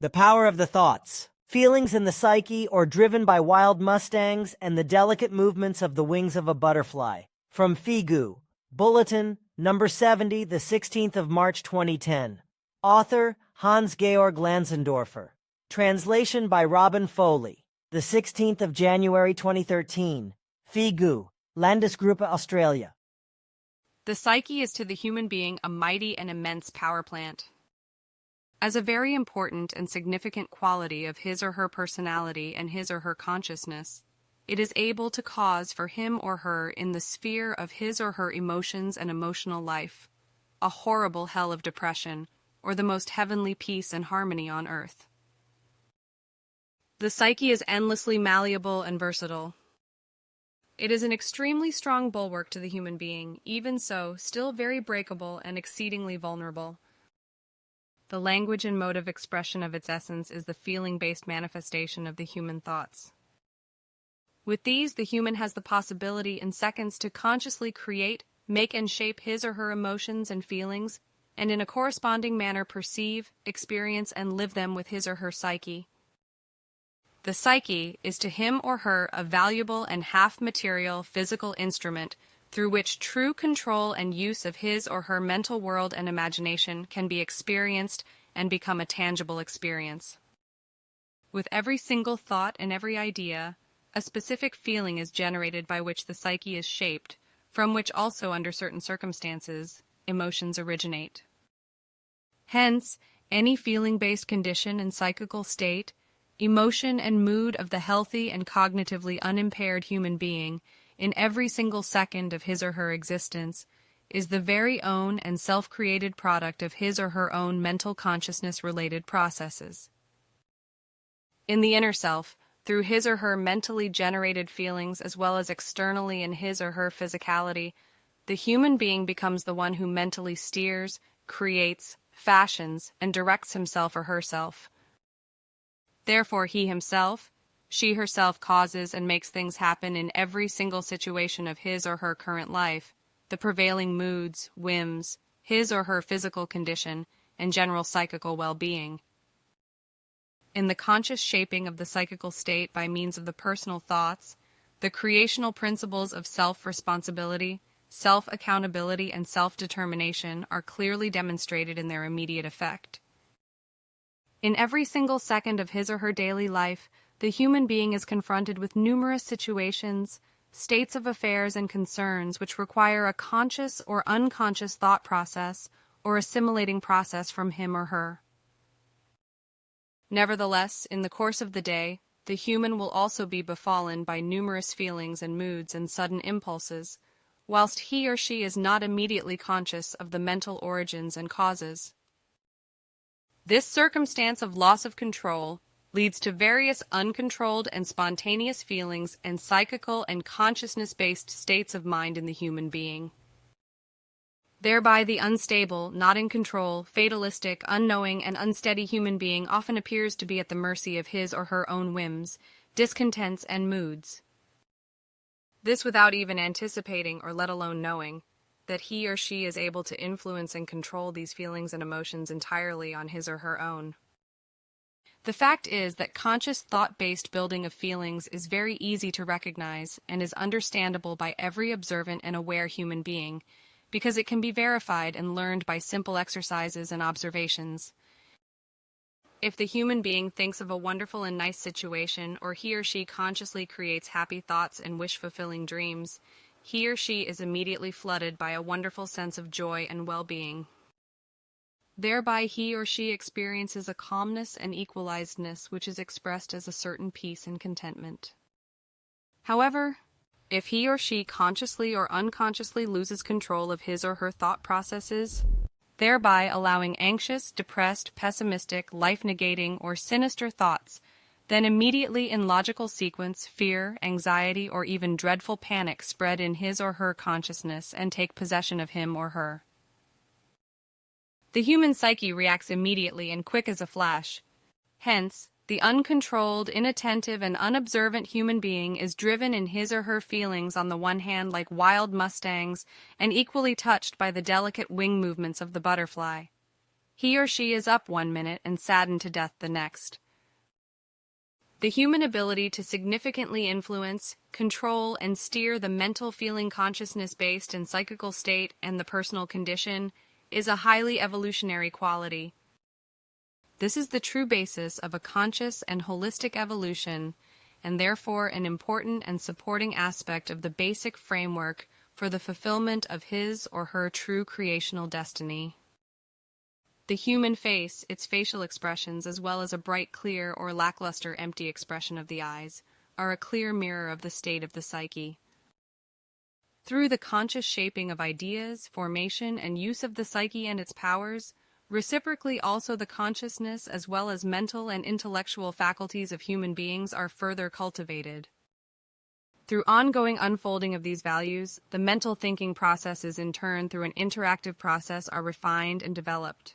The power of the thoughts. Feelings in the psyche or driven by wild mustangs and the delicate movements of the wings of a butterfly. From Figu. Bulletin, number 70, the 16th of March 2010. Author, Hans-Georg Lanzendorfer. Translation by Robin Foley. The 16th of January 2013. Figu, Landesgruppe Australia. The psyche is to the human being a mighty and immense power plant. As a very important and significant quality of his or her personality and his or her consciousness, it is able to cause for him or her in the sphere of his or her emotions and emotional life a horrible hell of depression or the most heavenly peace and harmony on earth. The psyche is endlessly malleable and versatile. It is an extremely strong bulwark to the human being, even so, still very breakable and exceedingly vulnerable. The language and mode of expression of its essence is the feeling-based manifestation of the human thoughts. With these, the human has the possibility in seconds to consciously create, make and shape his or her emotions and feelings, and in a corresponding manner perceive, experience, and live them with his or her psyche. The psyche is to him or her a valuable and half-material physical instrument through which true control and use of his or her mental world and imagination can be experienced and become a tangible experience. With every single thought and every idea, a specific feeling is generated by which the psyche is shaped, from which also, under certain circumstances, emotions originate. Hence, any feeling-based condition and psychical state, emotion and mood of the healthy and cognitively unimpaired human being in every single second of his or her existence is the very own and self-created product of his or her own mental consciousness-related processes. In the inner self, through his or her mentally generated feelings as well as externally in his or her physicality, the human being becomes the one who mentally steers, creates, fashions, and directs himself or herself. Therefore, he himself, she herself causes and makes things happen in every single situation of his or her current life, the prevailing moods, whims, his or her physical condition, and general psychical well-being. In the conscious shaping of the psychical state by means of the personal thoughts, the creational principles of self-responsibility, self-accountability, and self-determination are clearly demonstrated in their immediate effect. In every single second of his or her daily life, the human being is confronted with numerous situations, states of affairs, and concerns which require a conscious or unconscious thought process or assimilating process from him or her. Nevertheless, in the course of the day, the human will also be befallen by numerous feelings and moods and sudden impulses, whilst he or she is not immediately conscious of the mental origins and causes. This circumstance of loss of control leads to various uncontrolled and spontaneous feelings and psychical and consciousness-based states of mind in the human being. Thereby the unstable, not in control, fatalistic, unknowing, and unsteady human being often appears to be at the mercy of his or her own whims, discontents, and moods. This without even anticipating or let alone knowing that he or she is able to influence and control these feelings and emotions entirely on his or her own. The fact is that conscious thought-based building of feelings is very easy to recognize and is understandable by every observant and aware human being, because it can be verified and learned by simple exercises and observations. If the human being thinks of a wonderful and nice situation, or he or she consciously creates happy thoughts and wish-fulfilling dreams, he or she is immediately flooded by a wonderful sense of joy and well-being. Thereby he or she experiences a calmness and equalizedness which is expressed as a certain peace and contentment. However, if he or she consciously or unconsciously loses control of his or her thought processes, thereby allowing anxious, depressed, pessimistic, life-negating, or sinister thoughts, then immediately in logical sequence, fear, anxiety, or even dreadful panic spread in his or her consciousness and take possession of him or her. The human psyche reacts immediately and quick as a flash. Hence, the uncontrolled, inattentive, and unobservant human being is driven in his or her feelings on the one hand like wild mustangs and equally touched by the delicate wing movements of the butterfly. He or she is up one minute and saddened to death the next. The human ability to significantly influence, control, and steer the mental, feeling, consciousness-based and psychical state and the personal condition is a highly evolutionary quality. This is the true basis of a conscious and holistic evolution, and therefore an important and supporting aspect of the basic framework for the fulfillment of his or her true creational destiny. The human face, its facial expressions, as well as a bright, clear, or lackluster, empty expression of the eyes, are a clear mirror of the state of the psyche. Through the conscious shaping of ideas, formation, and use of the psyche and its powers, reciprocally also the consciousness as well as mental and intellectual faculties of human beings are further cultivated. Through ongoing unfolding of these values, the mental thinking processes in turn through an interactive process are refined and developed.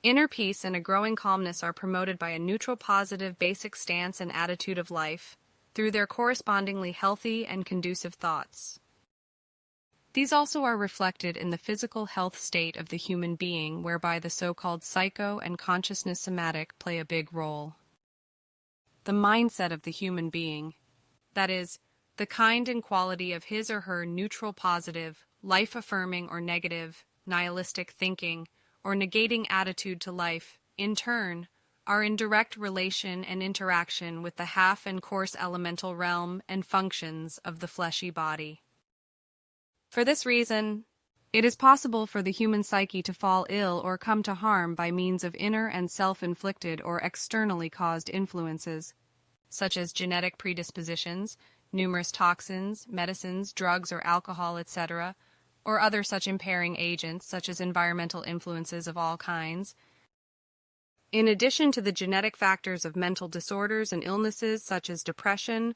Inner peace and a growing calmness are promoted by a neutral, positive, basic stance and attitude of life, through their correspondingly healthy and conducive thoughts. These also are reflected in the physical health state of the human being, whereby the so-called psycho and consciousness somatic play a big role. The mindset of the human being, that is, the kind and quality of his or her neutral, positive, life-affirming or negative, nihilistic thinking, or negating attitude to life, in turn, are in direct relation and interaction with the half and coarse elemental realm and functions of the fleshy body. For this reason, it is possible for the human psyche to fall ill or come to harm by means of inner and self-inflicted or externally caused influences, such as genetic predispositions, numerous toxins, medicines, drugs or alcohol, etc., or other such impairing agents such as environmental influences of all kinds. In addition to the genetic factors of mental disorders and illnesses such as depression,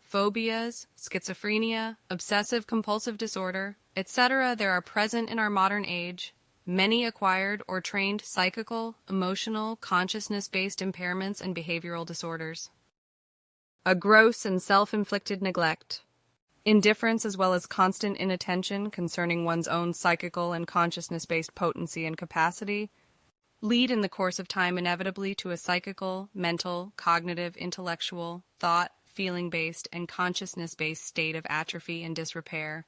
phobias, schizophrenia, obsessive-compulsive disorder, etc., there are present in our modern age many acquired or trained psychical, emotional, consciousness-based impairments and behavioral disorders. A gross and self-inflicted neglect, indifference as well as constant inattention concerning one's own psychical and consciousness-based potency and capacity lead in the course of time inevitably to a psychical, mental, cognitive, intellectual, thought, feeling-based, and consciousness-based state of atrophy and disrepair.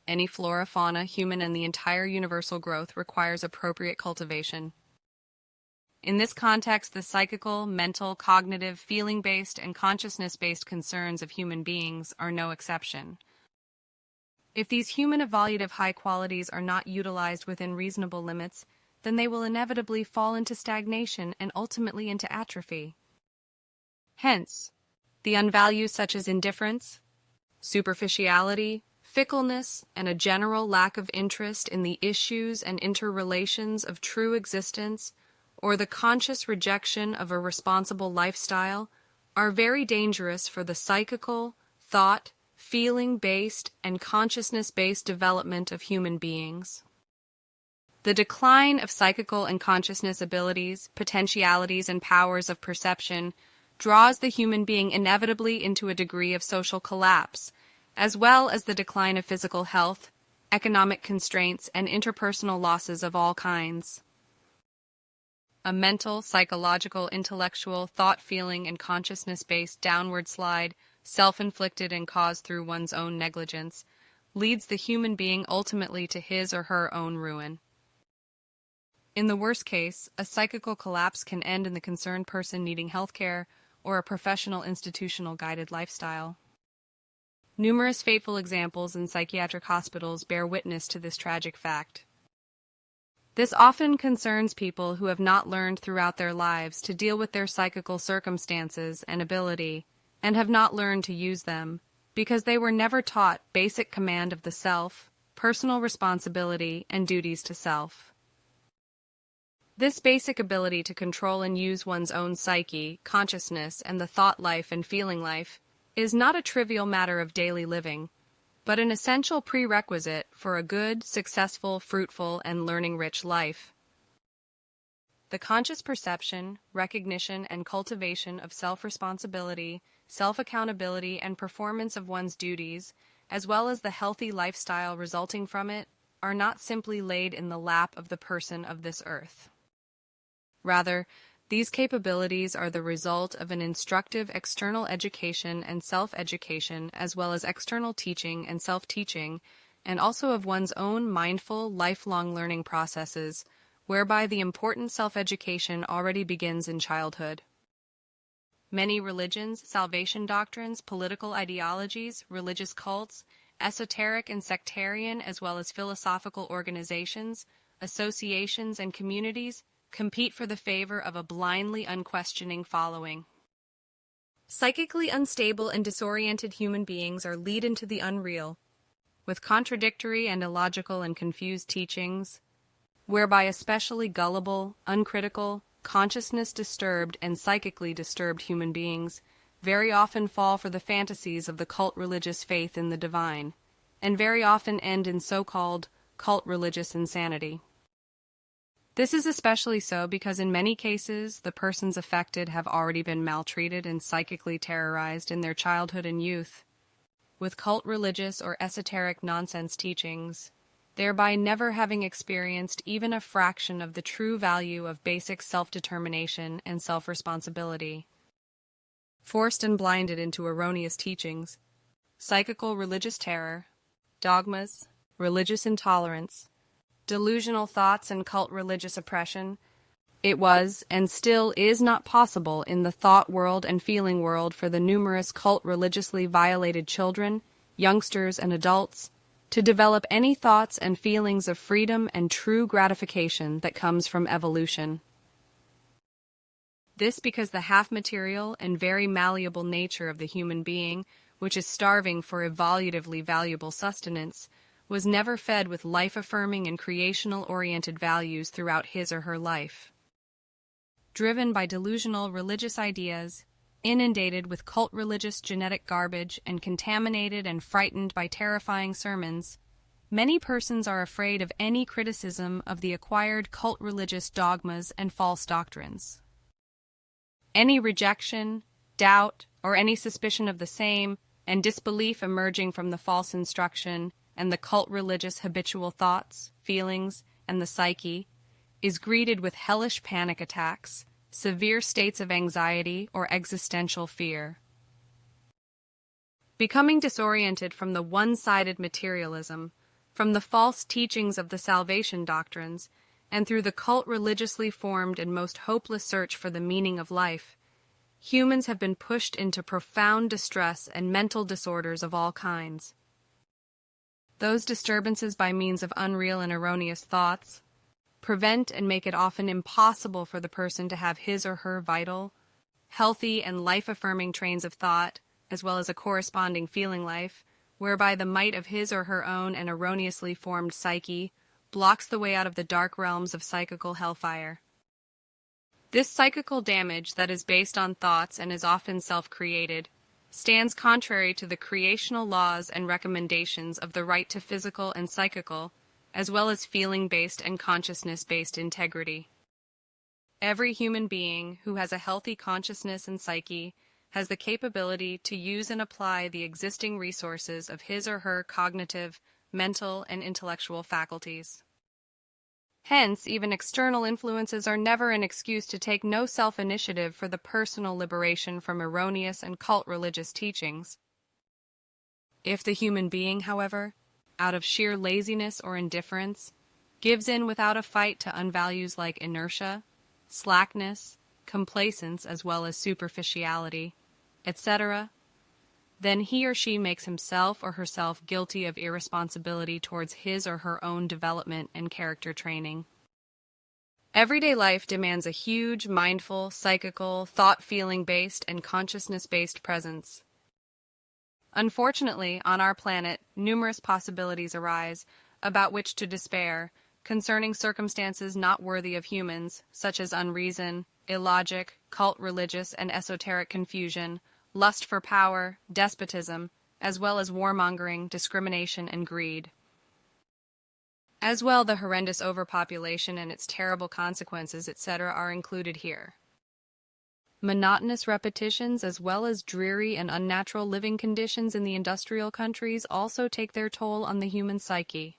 Any flora, fauna, human, and the entire universal growth requires appropriate cultivation. In this context, the psychical, mental, cognitive, feeling-based, and consciousness-based concerns of human beings are no exception. If these human evolutive high qualities are not utilized within reasonable limits, then they will inevitably fall into stagnation and ultimately into atrophy. Hence, the unvalues such as indifference, superficiality, fickleness, and a general lack of interest in the issues and interrelations of true existence, or the conscious rejection of a responsible lifestyle, are very dangerous for the psychical, thought, feeling-based, and consciousness-based development of human beings. The decline of psychical and consciousness abilities, potentialities, and powers of perception draws the human being inevitably into a degree of social collapse, as well as the decline of physical health, economic constraints, and interpersonal losses of all kinds. A mental, psychological, intellectual, thought-feeling, and consciousness-based downward slide, self-inflicted and caused through one's own negligence, leads the human being ultimately to his or her own ruin. In the worst case, a psychical collapse can end in the concerned person needing health care or a professional institutional guided lifestyle. Numerous fateful examples in psychiatric hospitals bear witness to this tragic fact. This often concerns people who have not learned throughout their lives to deal with their psychical circumstances and ability, and have not learned to use them, because they were never taught basic command of the self, personal responsibility, and duties to self. This basic ability to control and use one's own psyche, consciousness, and the thought life and feeling life is not a trivial matter of daily living, but an essential prerequisite for a good, successful, fruitful, and learning-rich life. The conscious perception, recognition, and cultivation of self-responsibility, self-accountability, and performance of one's duties, as well as the healthy lifestyle resulting from it, are not simply laid in the lap of the person of this earth. Rather, these capabilities are the result of an instructive external education and self-education, as well as external teaching and self-teaching, and also of one's own mindful, lifelong learning processes, whereby the important self-education already begins in childhood. Many religions, salvation doctrines, political ideologies, religious cults, esoteric and sectarian as well as philosophical organizations, associations, and communities compete for the favor of a blindly unquestioning following. Psychically unstable and disoriented human beings are lead into the unreal, with contradictory and illogical and confused teachings, whereby especially gullible, uncritical, consciousness-disturbed, and psychically disturbed human beings very often fall for the fantasies of the cult religious faith in the divine, and very often end in so-called cult religious insanity. This is especially so because in many cases the persons affected have already been maltreated and psychically terrorized in their childhood and youth with cult religious or esoteric nonsense teachings, thereby never having experienced even a fraction of the true value of basic self-determination and self-responsibility. Forced and blinded into erroneous teachings, psychical religious terror, dogmas, religious intolerance, delusional thoughts, and cult religious oppression, it was and still is not possible in the thought world and feeling world for the numerous cult religiously violated children, youngsters, and adults to develop any thoughts and feelings of freedom and true gratification that comes from evolution. This because the half-material and very malleable nature of the human being, which is starving for evolutively valuable sustenance, was never fed with life-affirming and creational-oriented values throughout his or her life. Driven by delusional religious ideas, inundated with cult religious genetic garbage, and contaminated and frightened by terrifying sermons, many persons are afraid of any criticism of the acquired cult religious dogmas and false doctrines. Any rejection, doubt, or any suspicion of the same, and disbelief emerging from the false instruction and the cult religious habitual thoughts, feelings, and the psyche, is greeted with hellish panic attacks, severe states of anxiety or existential fear. Becoming disoriented from the one-sided materialism, from the false teachings of the salvation doctrines, and through the cult religiously formed and most hopeless search for the meaning of life, humans have been pushed into profound distress and mental disorders of all kinds. Those disturbances by means of unreal and erroneous thoughts prevent and make it often impossible for the person to have his or her vital, healthy, and life-affirming trains of thought, as well as a corresponding feeling life, whereby the might of his or her own and erroneously formed psyche blocks the way out of the dark realms of psychical hellfire. This psychical damage that is based on thoughts and is often self-created stands contrary to the creational laws and recommendations of the right to physical and psychical, as well as feeling-based and consciousness-based integrity. Every human being who has a healthy consciousness and psyche has the capability to use and apply the existing resources of his or her cognitive, mental, and intellectual faculties. Hence, even external influences are never an excuse to take no self-initiative for the personal liberation from erroneous and cult religious teachings. If the human being, however, out of sheer laziness or indifference, gives in without a fight to unvalues like inertia, slackness, complacence, as well as superficiality, etc., then he or she makes himself or herself guilty of irresponsibility towards his or her own development and character training. Everyday life demands a huge, mindful, psychical, thought-feeling-based, and consciousness-based presence. Unfortunately, on our planet, numerous possibilities arise about which to despair concerning circumstances not worthy of humans, such as unreason, illogic, cult religious and esoteric confusion, lust for power, despotism, as well as warmongering, discrimination, and greed. As well, the horrendous overpopulation and its terrible consequences, etc., are included here. Monotonous repetitions as well as dreary and unnatural living conditions in the industrial countries also take their toll on the human psyche.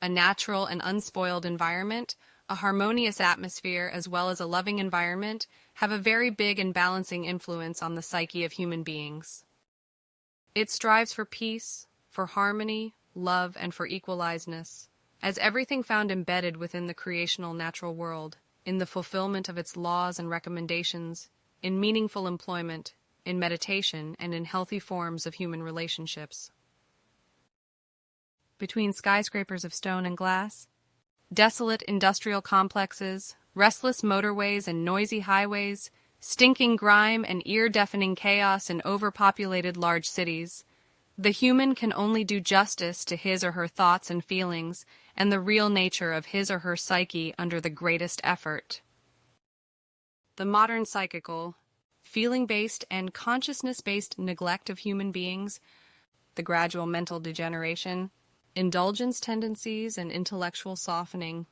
A natural and unspoiled environment, a harmonious atmosphere, as well as a loving environment, have a very big and balancing influence on the psyche of human beings. It strives for peace, for harmony, love, and for equalizedness, as everything found embedded within the creational natural world, in the fulfillment of its laws and recommendations, in meaningful employment, in meditation, and in healthy forms of human relationships. Between skyscrapers of stone and glass, desolate industrial complexes, restless motorways and noisy highways, stinking grime and ear-deafening chaos in overpopulated large cities, the human can only do justice to his or her thoughts and feelings and the real nature of his or her psyche under the greatest effort. The modern psychical, feeling-based and consciousness-based neglect of human beings, the gradual mental degeneration, indulgence tendencies and intellectual softening,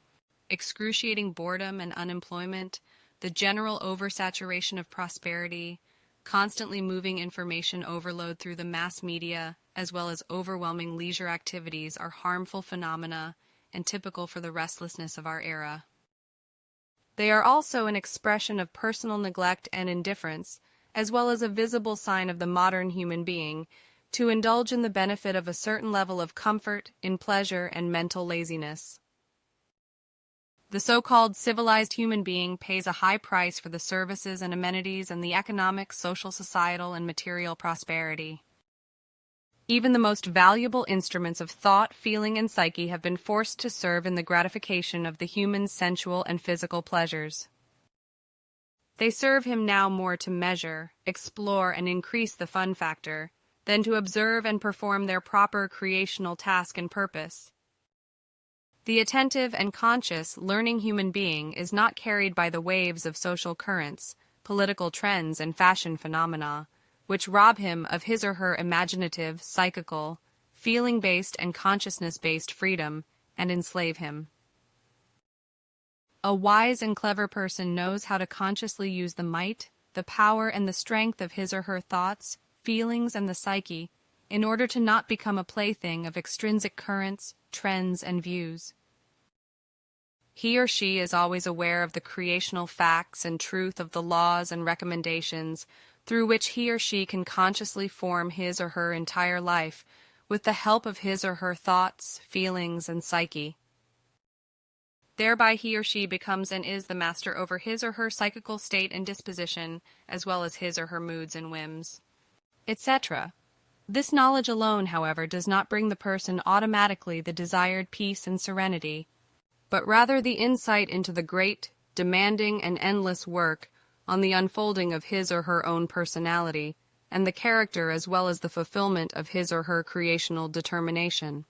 excruciating boredom and unemployment, the general oversaturation of prosperity, constantly moving information overload through the mass media, as well as overwhelming leisure activities are harmful phenomena and typical for the restlessness of our era. They are also an expression of personal neglect and indifference, as well as a visible sign of the modern human being, to indulge in the benefit of a certain level of comfort, in pleasure, and mental laziness. The so-called civilized human being pays a high price for the services and amenities and the economic, social, societal, and material prosperity. Even the most valuable instruments of thought, feeling, and psyche have been forced to serve in the gratification of the human's sensual and physical pleasures. They serve him now more to measure, explore, and increase the fun factor, than to observe and perform their proper creational task and purpose. The attentive and conscious, learning human being is not carried by the waves of social currents, political trends, and fashion phenomena, which rob him of his or her imaginative, psychical, feeling-based, and consciousness-based freedom, and enslave him. A wise and clever person knows how to consciously use the might, the power, and the strength of his or her thoughts, feelings, and the psyche, in order to not become a plaything of extrinsic currents, trends, and views. He or she is always aware of the creational facts and truth of the laws and recommendations through which he or she can consciously form his or her entire life with the help of his or her thoughts, feelings, and psyche. Thereby he or she becomes and is the master over his or her psychical state and disposition, as well as his or her moods and whims, etc. This knowledge alone, however, does not bring the person automatically the desired peace and serenity, but rather the insight into the great, demanding, and endless work on the unfolding of his or her own personality, and the character as well as the fulfillment of his or her creational determination.